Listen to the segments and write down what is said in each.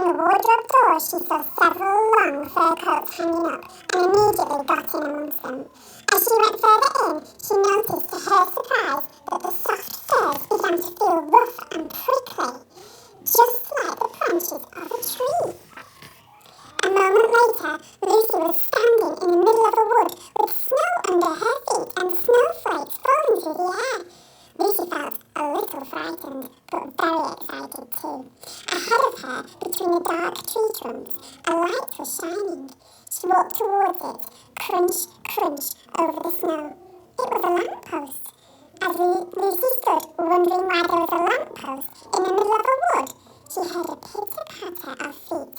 the wardrobe door she saw several long fur coats hanging up and immediately got in amongst them. As she went further in, she noticed to her surprise that the soft furs began to feel rough and prickly, just like the branches of a tree. A moment later, Lucy was standing in the middle of a wood with snow under her feet and snowflakes falling through the air. Lucy felt a little frightened, but very excited too. Ahead of her, between the dark tree trunks, a light was shining. She walked towards it, crunch, crunch, over the snow. It was a lamppost. As Lucy stood, wondering why there was a lamppost in the middle of a wood, she heard a pitter-patter of feet.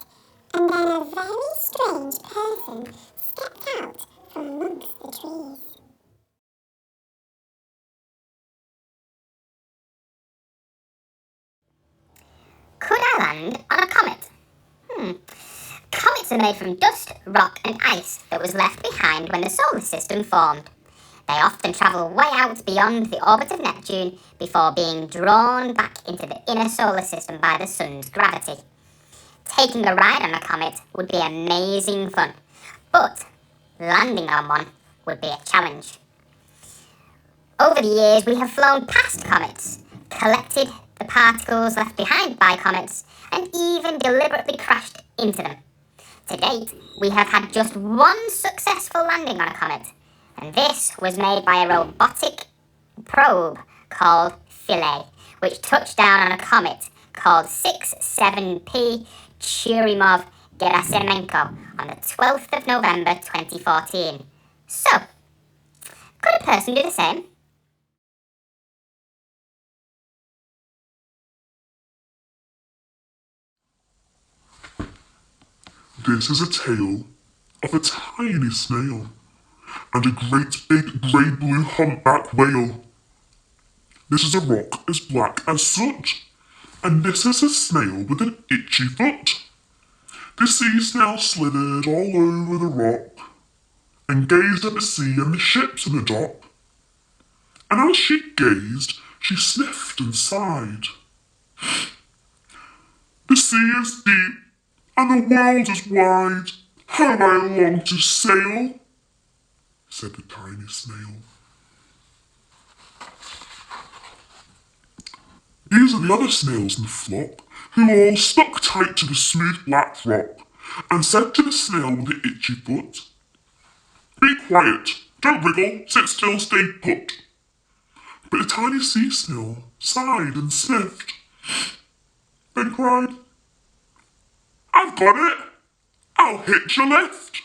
And then a very strange person stepped out from amongst the trees. Could I land on a comet? Comets are made from dust, rock and ice that was left behind when the solar system formed. They often travel way out beyond the orbit of Neptune before being drawn back into the inner solar system by the sun's gravity. Taking a ride on a comet would be amazing fun, but landing on one would be a challenge. Over the years, we have flown past comets, collected the particles left behind by comets, and even deliberately crashed into them. To date, we have had just one successful landing on a comet, and this was made by a robotic probe called Philae, which touched down on a comet called 67P Churyumov-Gerasimenko on the 12th of November 2014. So, could a person do the same? This is a tale of a tiny snail and a great big grey-blue humpback whale. This is a rock as black as soot, and this is a snail with an itchy foot. The sea snail slithered all over the rock and gazed at the sea and the ships in the dock. And as she gazed, she sniffed and sighed. The sea is deep and the world is wide. How I long to sail, said the tiny snail. These are the other snails in the flock, who all stuck tight to the smooth black rock, and said to the snail with the itchy foot, "Be quiet, don't wriggle, sit still, stay put." But the tiny sea snail sighed and sniffed, then cried, "I've got it! I'll hitch a lift."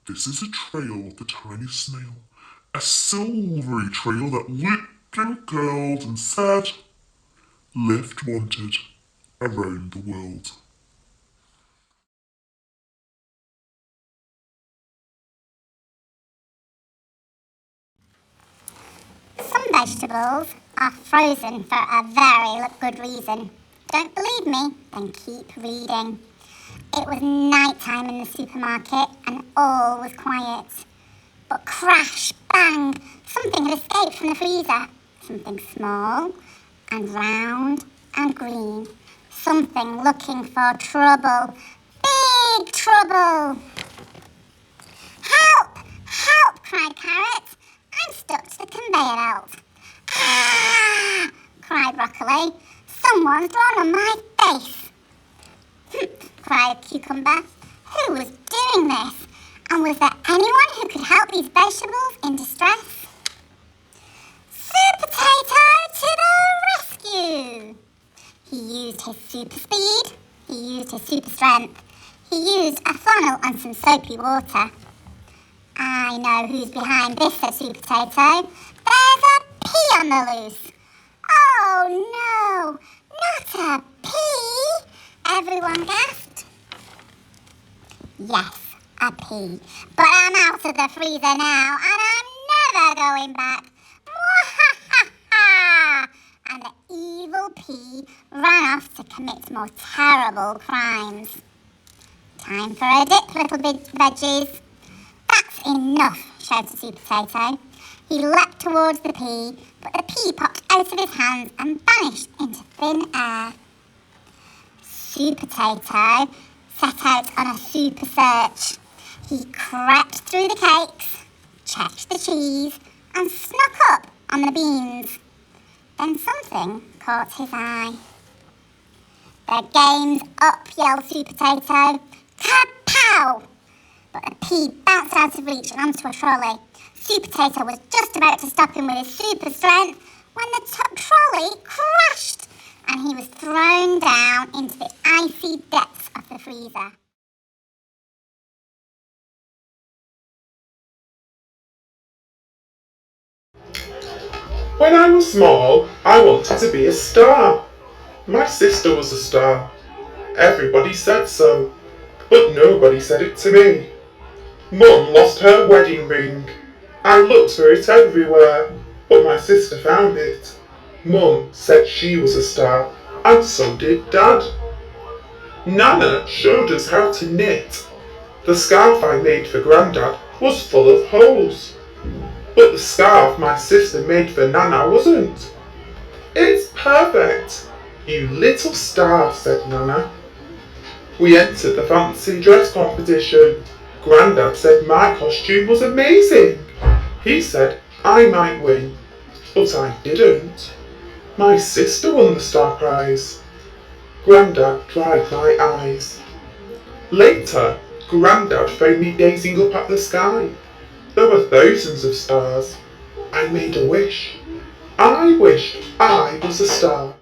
This is a trail of the tiny snail, a silvery trail that looped and curled and said, "Lift wanted around the world." Some vegetables are frozen for a very good reason. Don't believe me? Then keep reading. It was night time in the supermarket and all was quiet. But crash, bang, something had escaped from the freezer. Something small and round and green. Something looking for trouble. Big trouble! "Help! Help!" cried Carrot. "I'm stuck to the conveyor belt." "Ah!" cried Broccoli. "Someone's drawn on my face." cried Cucumber. Who was doing this? And was there anyone who could help these vegetables in distress? Sweet Potato to the rescue! He used his super speed. He used his super strength. He used a funnel and some soapy water. "I know who's behind this," said Sweet Potato. "There's a pea on the loose." "Oh no, not a pea!" everyone gasped. "Yes, a pea. But I'm out of the freezer now, and I'm never going back." Mwahaha! And the evil pea ran off to commit more terrible crimes. "Time for a dip, little veggies." "That's enough," shouted Sweet Potato. He leapt towards the pea, but the pea popped out of his hands and vanished into thin air. Supertato set out on a super search. He crept through the cakes, checked the cheese, and snuck up on the beans. Then something caught his eye. "The game's up," yelled Supertato. "Kapow!" But the pea bounced out of reach and onto a trolley. Supertato was just about to stop him with his super strength when the trolley crashed and he was thrown down into the icy depths of the freezer. When I was small, I wanted to be a star. My sister was a star. Everybody said so, but nobody said it to me. Mum lost her wedding ring. I looked for it everywhere, but my sister found it. Mum said she was a star, and so did Dad. Nana showed us how to knit. The scarf I made for Grandad was full of holes, but the scarf my sister made for Nana wasn't. "It's perfect, you little star," said Nana. We entered the fancy dress competition. Grandad said my costume was amazing. He said I might win, but I didn't. My sister won the star prize. Grandad dried my eyes. Later, Grandad found me gazing up at the sky. There were thousands of stars. I made a wish. I wished I was a star.